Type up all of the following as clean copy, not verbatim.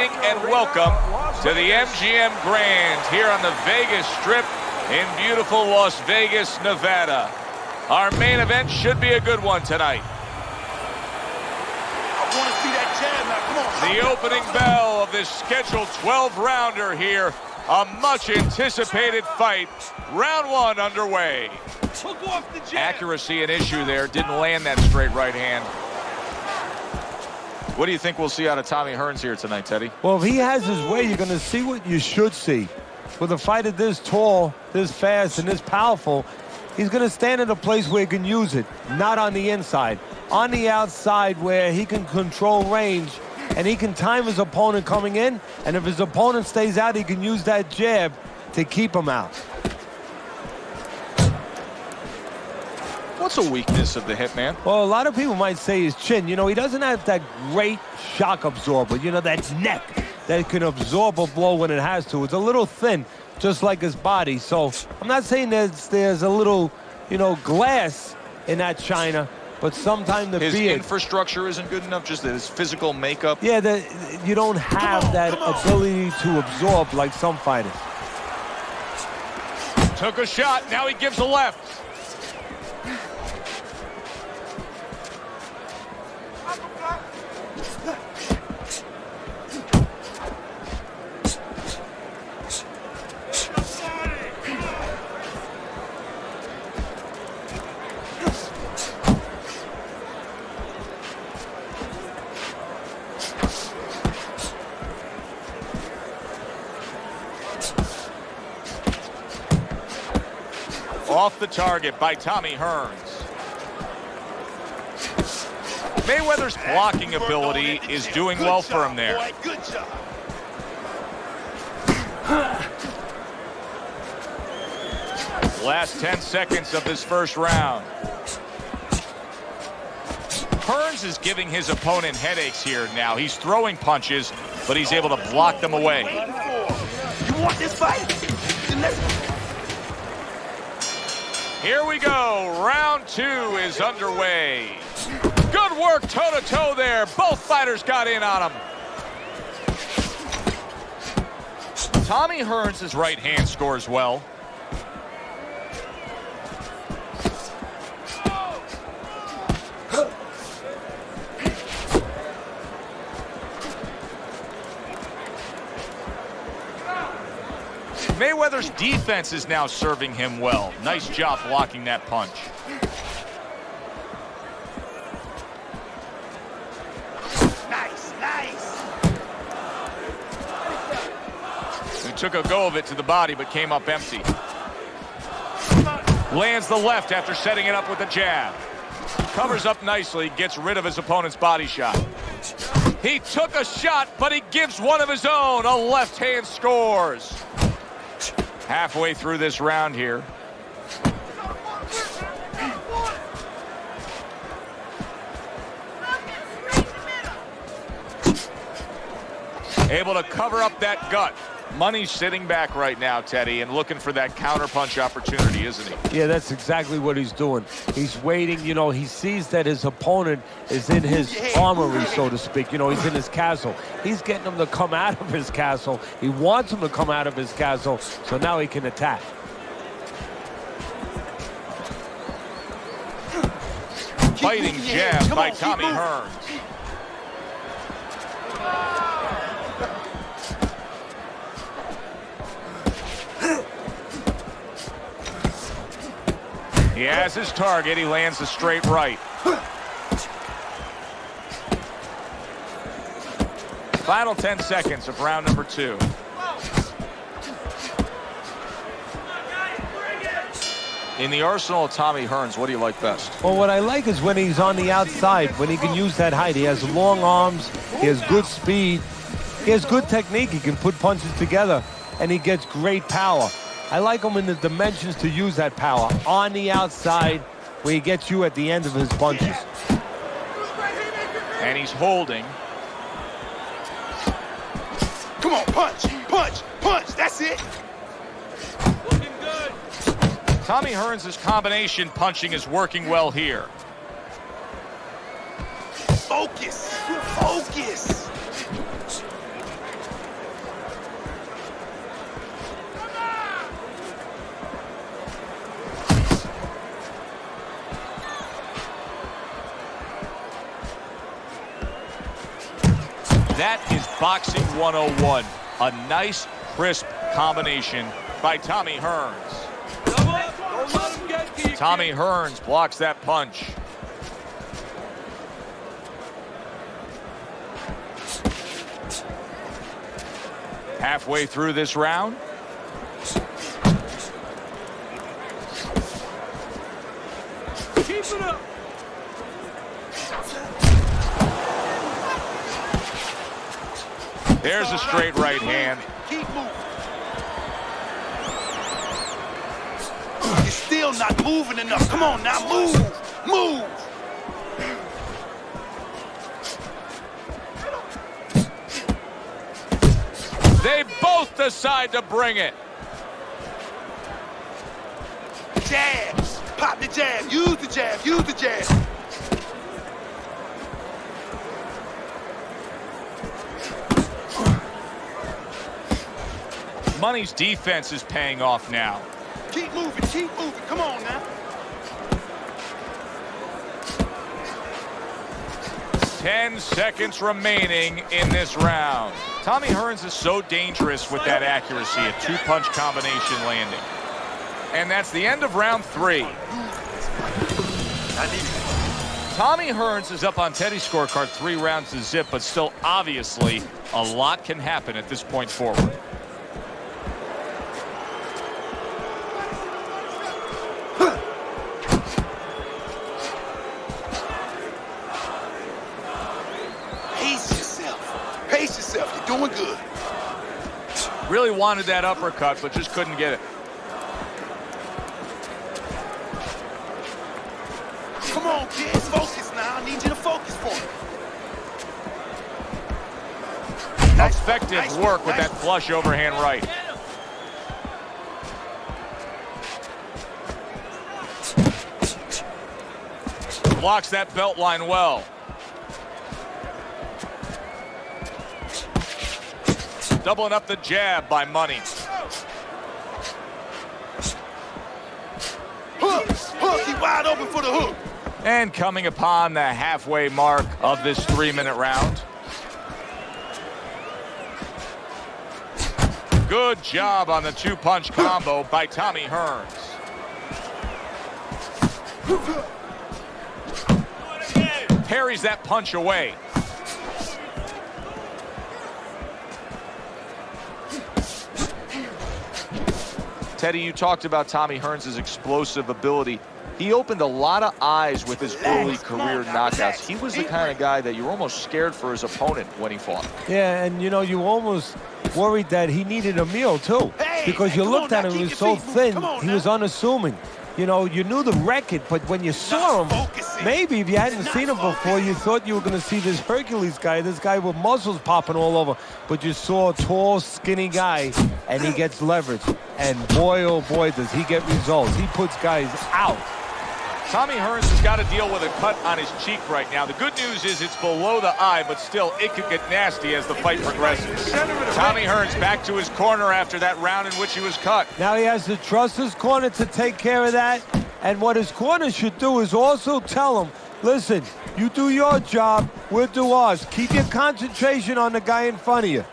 evening and welcome to the MGM Grand here on the Vegas Strip in beautiful Las Vegas, Nevada. Our main event should be a good one tonight. I want to see that jab now. Come on. The opening bell of this scheduled 12-rounder here. A much-anticipated fight. Round one underway. Took off the jab. Accuracy an issue there. Didn't land that straight right hand. What do you think we'll see out of Tommy Hearns here tonight, Teddy? Well, if he has his way, you're going to see what you should see. With a fighter this tall, this fast, and this powerful, he's going to stand in a place where he can use it, not on the inside. On the outside where he can control range, and he can time his opponent coming in, and if his opponent stays out, he can use that jab to keep him out. What's a weakness of the Hitman? Well, a lot of people might say his chin. You know, he doesn't have that great shock absorber. You know, that neck that can absorb a blow when it has to. It's a little thin, just like his body. So I'm not saying there's a little, you know, glass in that china, but sometimes the his beard. infrastructure isn't good enough, just his physical makeup. Yeah, you don't have that ability to absorb like some fighters. Took a shot, now he gives a left. Off the target by Tommy Hearns. Mayweather's blocking ability is doing well for him there. Good job. Last 10 seconds of this first round. Hearns is giving his opponent headaches here now. He's throwing punches, but he's able to block them away. You want this fight? Then let's... Here we go. Round two is underway. Good work toe-to-toe there. Both fighters got in on him. Tommy Hearns' right hand scores well. Mayweather's defense is now serving him well. Nice job blocking that punch. Nice, nice. He took a go of it to the body, but came up empty. Lands the left after setting it up with a jab. Covers up nicely, gets rid of his opponent's body shot. He took a shot, but he gives one of his own. A left hand scores. Halfway through this round here. Able to cover up that gut. Money's sitting back right now, Teddy, and looking for that counterpunch opportunity, isn't he? Yeah, that's exactly what he's doing. He's waiting, you know, he sees that his opponent is in his armory, so to speak. You know, he's in his castle. He's getting him to come out of his castle. He wants him to come out of his castle, so now he can attack. Fighting jab by Tommy Hearns. He has his target. He lands a straight right. Final 10 seconds of round number two. In the arsenal of Tommy Hearns, what do you like best? Well, what I like is when he's on the outside, when he can use that height. He has long arms, he has good speed, he has good technique, he can put punches together, and he gets great power. I like him in the dimensions to use that power on the outside where he gets you at the end of his punches. And he's holding. Come on, punch, punch, punch. That's it. Looking good. Tommy Hearns' combination punching is working well here. Focus, focus. is Boxing 101. A nice, crisp combination by Tommy Hearns. Tommy Hearns blocks that punch. Halfway through this round. Keep it up. There's a straight right hand. Keep moving. You're still not moving enough. Come on now, move. Move. They both decide to bring it. Jabs. Pop the jab. Use the jab. Use the jab. Money's defense is paying off now. Keep moving. Keep moving. Come on now. 10 seconds remaining in this round. Tommy Hearns is so dangerous with that accuracy, a two-punch combination landing. And that's the end of round 3. Tommy Hearns is up on Teddy's scorecard 3 rounds to zip, but still obviously a lot can happen at this point forward. Pace yourself. You're doing good. Really wanted that uppercut, but just couldn't get it. Come on, kids. Focus now. I need you to focus for me. Nice, Effective nice work with nice. that flush overhand right. Blocks that belt line well. Doubling up the jab by Money. Hook. Hook. He wide open for the hook. And coming upon the halfway mark of this 3-minute round. Good job on the two-punch combo by Tommy Hearns. Parries that punch away. Teddy, you talked about Tommy Hearns' explosive ability. He opened a lot of eyes with his early career knockouts. He was the kind of guy that you're almost scared for his opponent when he fought. Yeah, and you know, you almost worried that he needed a meal too, because you looked at him, he was so thin, he was unassuming. You know, you knew the record, but when you saw him, maybe if you hadn't seen him before, you thought you were going to see this Hercules guy, this guy with muscles popping all over. But you saw a tall, skinny guy, and he gets leverage. And boy, oh boy, does he get results. He puts guys out. Tommy Hearns has got to deal with a cut on his cheek right now. The good news is it's below the eye, but still, it could get nasty as the fight progresses. Tommy Hearns back to his corner after that round in which he was cut. Now he has to trust his corner to take care of that. And what his corner should do is also tell him, listen, you do your job, we'll do ours. Keep your concentration on the guy in front of you.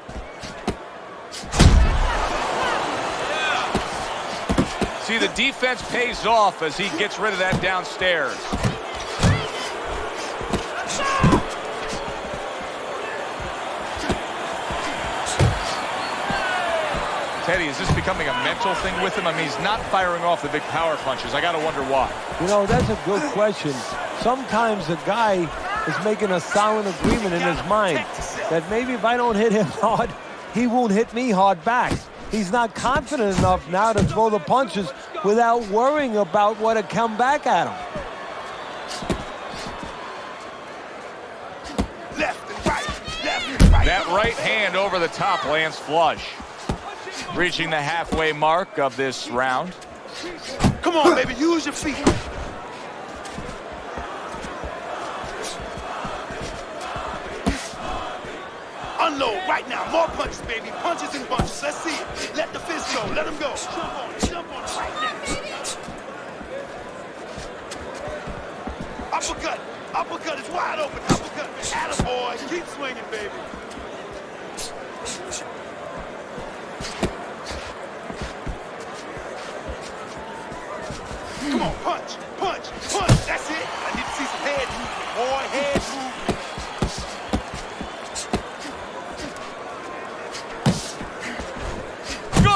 See, the defense pays off as he gets rid of that downstairs. Teddy, is this becoming a mental thing with him? I mean, he's not firing off the big power punches. I got to wonder why. You know, that's a good question. Sometimes a guy is making a silent agreement in his mind that maybe if I don't hit him hard, he won't hit me hard back. He's not confident enough now to throw the punches without worrying about what to come back at him. Left and right. Left and right. That right hand over the top lands flush. Reaching the halfway mark of this round. Come on, baby. Use your feet. Unload right now. More punches, baby. Punches and bunches. Let's see it. Let the fist go. Let him go. Jump on it. Jump on it right now. Uppercut. Uppercut is wide open. Uppercut. Attaboy. Keep swinging, baby.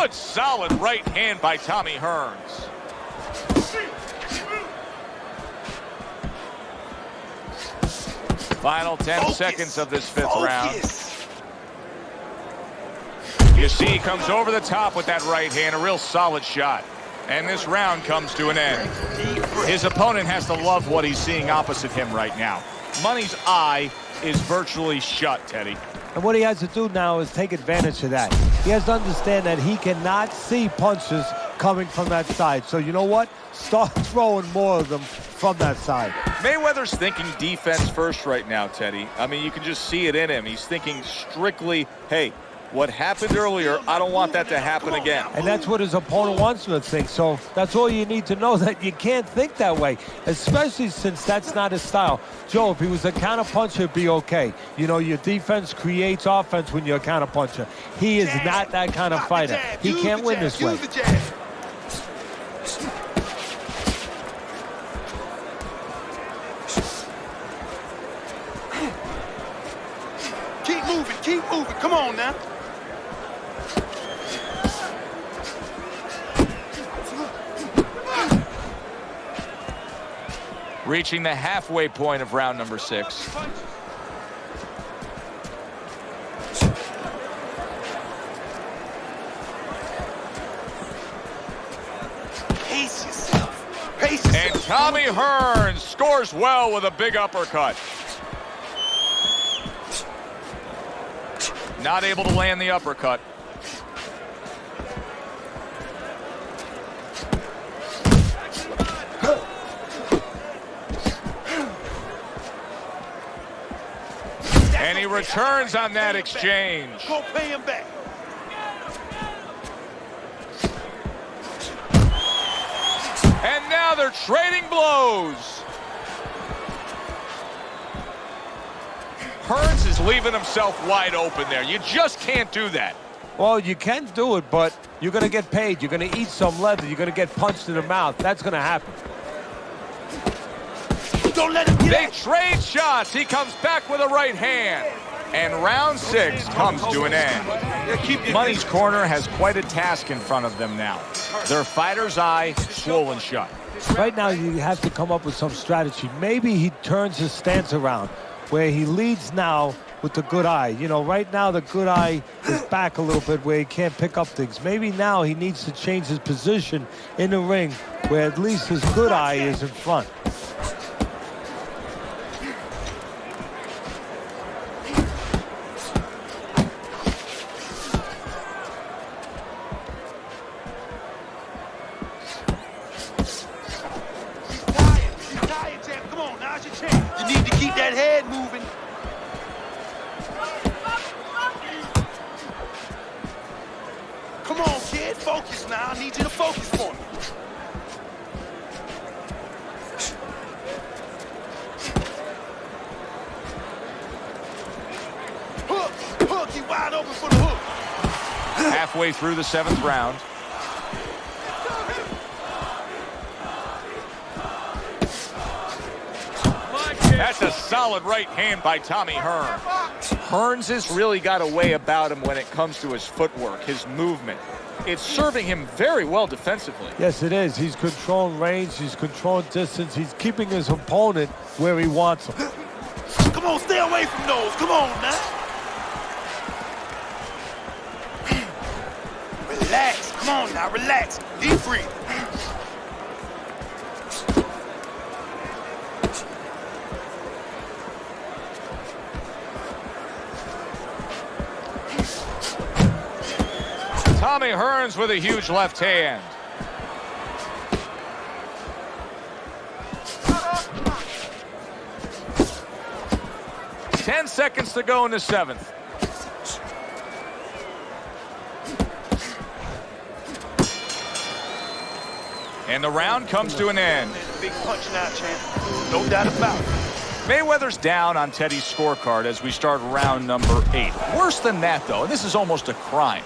Good, solid right hand by Tommy Hearns. Final 10 seconds of this fifth round. You see he comes over the top with that right hand, a real solid shot. And this round comes to an end. His opponent has to love what he's seeing opposite him right now. Money's eye is virtually shut, Teddy. And what he has to do now is take advantage of that. He has to understand that he cannot see punches coming from that side. So you know what? Start throwing more of them from that side. Mayweather's thinking defense first right now, Teddy. I mean, you can just see it in him. He's thinking strictly, hey, what happened earlier, I don't want that to happen again. And that's what his opponent wants him to think. So that's all you need to know, that you can't think that way, especially since that's not his style. Joe, if he was a counterpuncher, it'd be okay. You know, your defense creates offense when you're a counterpuncher. He is not that kind of fighter. He can't win this way. Keep moving. Come on now. Reaching the halfway point of round number 6. Pace yourself. Pace yourself. And Tommy Hearns scores well with a big uppercut. Not able to land the uppercut. And he returns on that exchange. Go pay him back. And now they're trading blows. Hearns is leaving himself wide open there. You just can't do that. Well, you can do it, but you're going to get paid. You're going to eat some leather. You're going to get punched in the mouth. That's going to happen. Don't let him They trade shots. He comes back with a right hand. And round 6 comes to an end. Money's Corner has quite a task in front of them now. Their fighter's eye swollen shut. Right now, you have to come up with some strategy. Maybe he turns his stance around, where he leads now with the good eye. You know, right now the good eye is back a little bit where he can't pick up things. Maybe now he needs to change his position in the ring where at least his good eye is in front. Come on, now's your chance. You need to keep that head moving. Come on, kid, focus now. I need you to focus for me. Hook, you wide open for the hook. Halfway through the 7th round. That's a solid right hand by Tommy Hearns. Hearns has really got a way about him when it comes to his footwork, his movement. It's serving him very well defensively. Yes, it is. He's controlling range. He's controlling distance. He's keeping his opponent where he wants him. Come on, stay away from those. Come on now. Relax. Come on now, relax. Deep breathe. Tommy Hearns with a huge left hand. Ten seconds to go in the 7th. And the round comes to an end. Big punch now, champ. No doubt about it. Mayweather's down on Teddy's scorecard as we start round number 8. Worse than that, though, and this is almost a crime.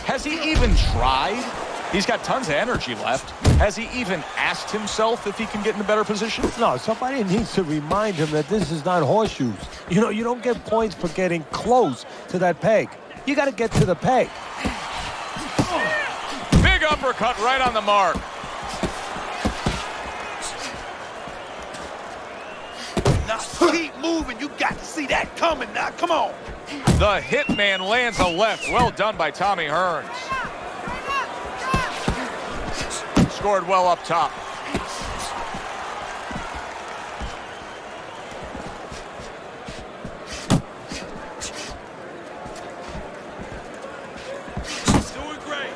Has he even tried? He's got tons of energy left. Has he even asked himself if he can get in a better position? No, somebody needs to remind him that this is not horseshoes. You know, you don't get points for getting close to that peg. You got to get to the peg. uppercut right on the mark. Now keep moving. You got to see that coming now. Come on. The hitman lands a left. Well done by Tommy Hearns. Scored well up top. Doing great.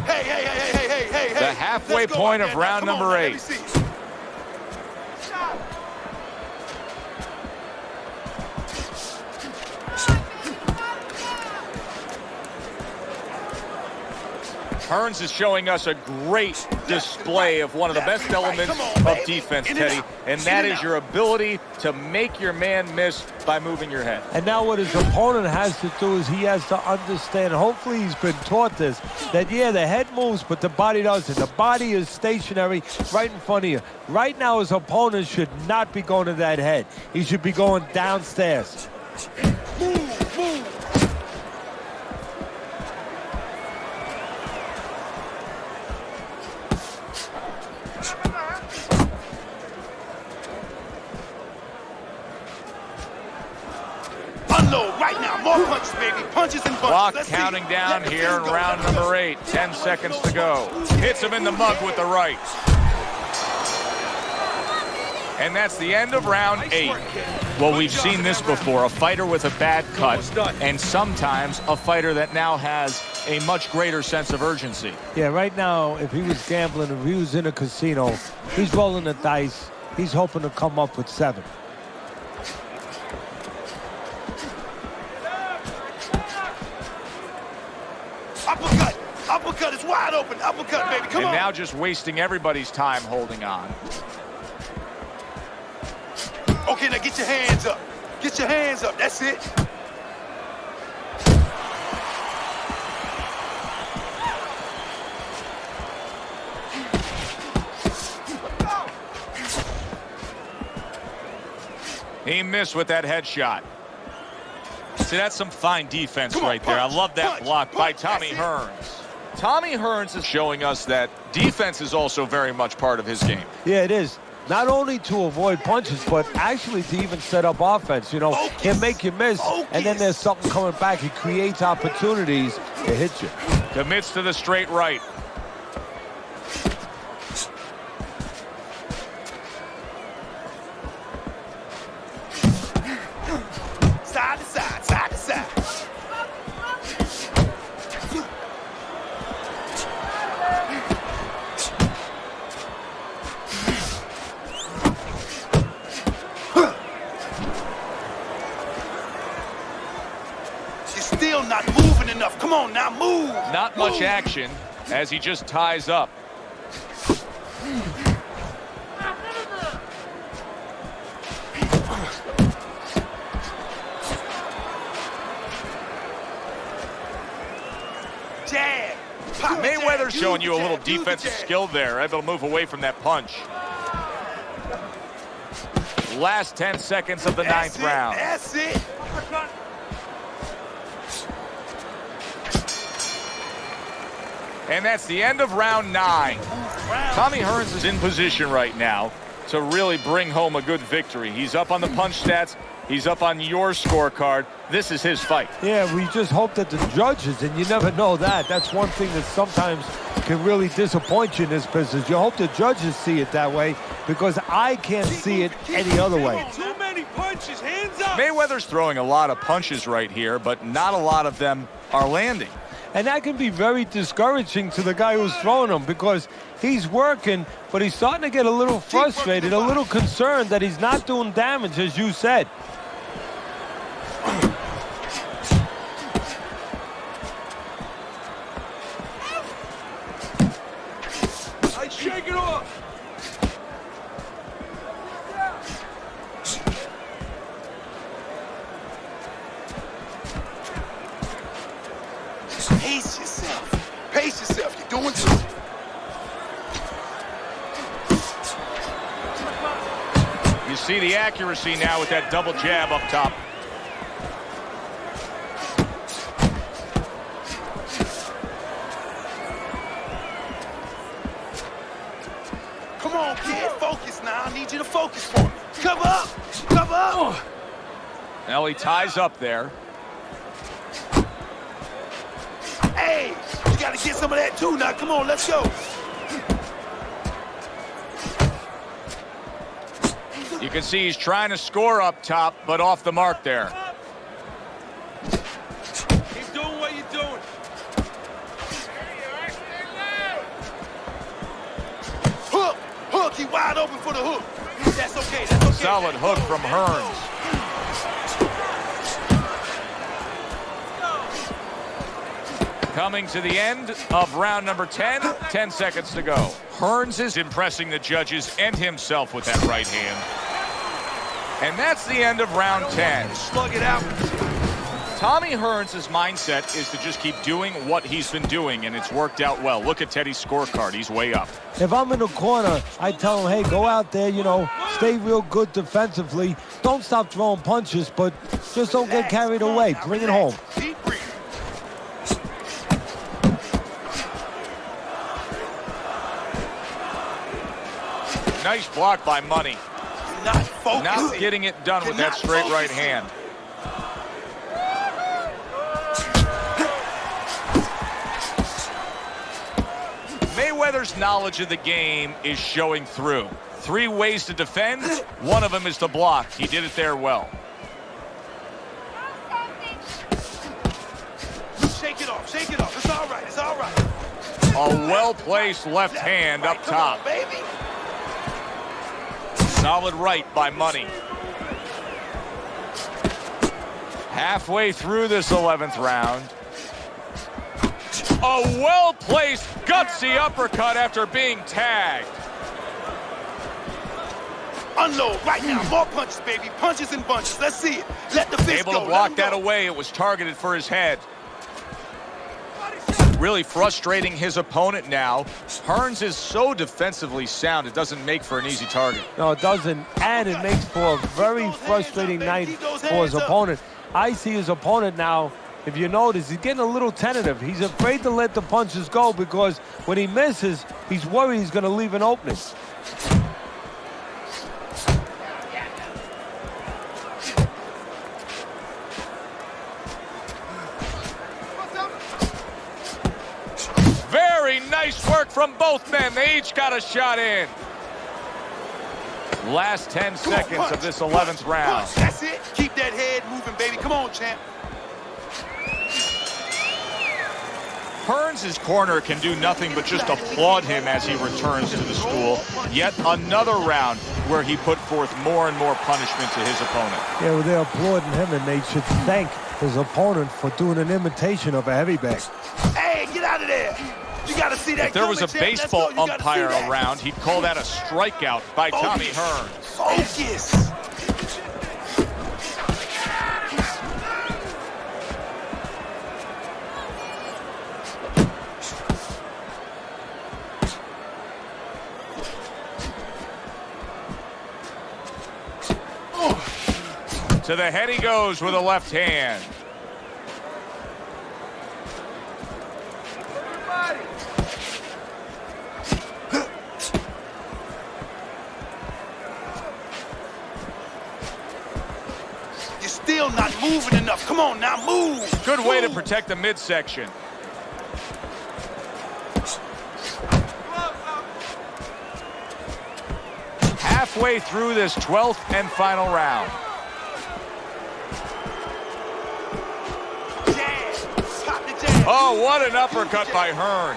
Hey. The halfway Let's go point out of there now. round Come on number now, let 8. me see. Hearns is showing us a great display of one of the best elements of defense, Teddy, and that is your ability to make your man miss by moving your head. And now what his opponent has to do is he has to understand, hopefully he's been taught this, that yeah, the head moves, but the body doesn't. The body is stationary right in front of you. Right now his opponent should not be going to that head. He should be going downstairs. Move. Unload right now. More punches, baby. Punches and bunches. Clock Let's counting see. down Let the here in fist go. round number 8. 10 seconds to go. Hits him in the mug with the right. And that's the end of round 8. Well, we've seen this before. A fighter with a bad cut, and sometimes a fighter that now has a much greater sense of urgency. Yeah, right now, if he was gambling, if he was in a casino, he's rolling the dice. He's hoping to come up with 7. Uppercut is wide open. Uppercut, baby. Come on. And now just wasting everybody's time holding on. Okay, now get your hands up. Get your hands up. That's it. He missed with that headshot. See, that's some fine defense right there. I love that block by Tommy Hearns. Tommy Hearns is showing us that defense is also very much part of his game. Yeah, it is. Not only to avoid punches, but actually to even set up offense. You know, he'll make you miss, and then there's something coming back. He creates opportunities to hit you. Commits to the straight right. Side to side, side to side. You're still not moving enough. Come on now, move. Not much action as he just ties up. Jab. Mayweather's showing you a little Use the defensive jab. skill there, able to move away from that punch. Last 10 seconds of the ninth round. That's it. And that's the end of round 9. Tommy Hearns is in position right now to really bring home a good victory. He's up on the punch stats. He's up on your scorecard. This is his fight. Yeah, we just hope that the judges, and you never know that. That's one thing that sometimes can really disappoint you in this business. You hope the judges see it that way, because I can't see it any other way. Too many punches. Hands up. Mayweather's throwing a lot of punches right here, but not a lot of them are landing. And that can be very discouraging to the guy who's throwing them, because he's working, but he's starting to get a little frustrated, a little concerned that he's not doing damage, as you said. I shake it off. Pace yourself. Pace yourself. You're doing good. You see the accuracy now with that double jab up top. Come on, kid. Focus now. I need you to focus for me. Cover up. Cover up. Now he ties up there. Hey, you got to get some of that too now. Come on, let's go. You can see he's trying to score up top, but off the mark there. Keep doing what you're doing. Hook. Hook. He wide open for the hook. That's okay. That's okay. Solid hook from Hearns. Coming to the end of round number 10, 10 seconds to go. Hearns is impressing the judges and himself with that right hand. And that's the end of round 10. Slug it out. Tommy Hearns' mindset is to just keep doing what he's been doing, and it's worked out well. Look at Teddy's scorecard. He's way up. If I'm in the corner, I tell him, hey, go out there, you know, stay real good defensively. Don't stop throwing punches, but just don't get carried away. Bring it home. Keep breathing. Nice block by Money. Not focusing. Not getting it done with that straight right hand. Mayweather's knowledge of the game is showing through. 3 ways to defend. One of them is to block. He did it there well. Shake it off. Shake it off. It's all right. It's all right. A well-placed left hand up Come top. on, baby. Solid right by Money. Halfway through this 11th round. A well-placed, gutsy uppercut after being tagged. Unload right now. More punches, baby. Punches and bunches. Let's see it. Let the fist Able go. to Let block him that go. away. It was targeted for his head. Really frustrating his opponent now. Hearns is so defensively sound, it doesn't make for an easy target. No, it doesn't, and it makes for a very frustrating night for his opponent. I see his opponent now, if you notice, he's getting a little tentative. He's afraid to let the punches go because when he misses, he's worried he's going to leave an opening. Very nice work from both men. They each got a shot in. Last 10 seconds of this 11th round. Punch. That's it. Keep that head moving, baby. Come on, champ. Hearns' corner can do nothing but just applaud him as he returns to the stool. Yet another round where he put forth more and more punishment to his opponent. Yeah, well, they're applauding him, and they should thank his opponent for doing an imitation of a heavyweight. Hey, get out of there. You got to see that. If there was a coming, champ. baseball Let's go. You gotta umpire see that. around, he'd call that a strikeout by Tommy Hearns. Focus. To the head he goes with a left hand. You're still not moving enough. Come on now, move. Good way to protect the midsection. Halfway through this 12th and final round. Oh, what an uppercut by Hearns.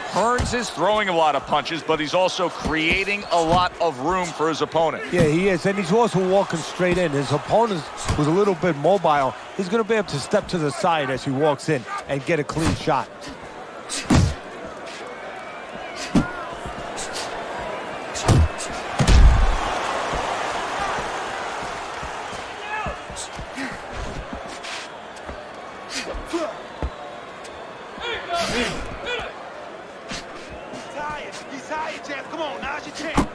Hearns is throwing a lot of punches, but he's also creating a lot of room for his opponent. Yeah, he is, and he's also walking straight in. His opponent was a little bit mobile. He's going to be able to step to the side as he walks in and get a clean shot. He's tired, champ. Come on, now's your chance.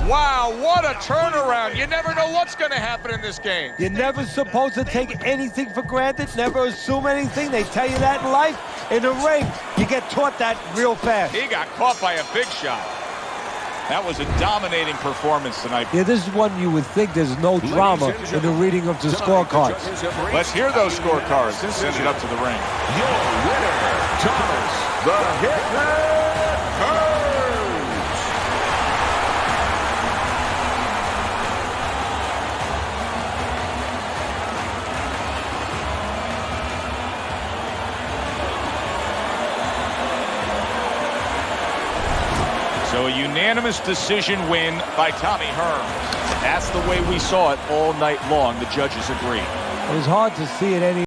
Wow, what a turnaround. You never know what's going to happen in this game. You're never supposed to take anything for granted, never assume anything. They tell you that in life. In the ring, you get taught that real fast. He got caught by a big shot. That was a dominating performance tonight. Yeah, this is one you would think there's no drama in the reading of the scorecards. Let's hear those scorecards and send it up to the ring. Your winner, Thomas the Hitman Hearns. So a unanimous decision win by Tommy Hearns. That's the way we saw it all night long. The judges agree. It was hard to see it any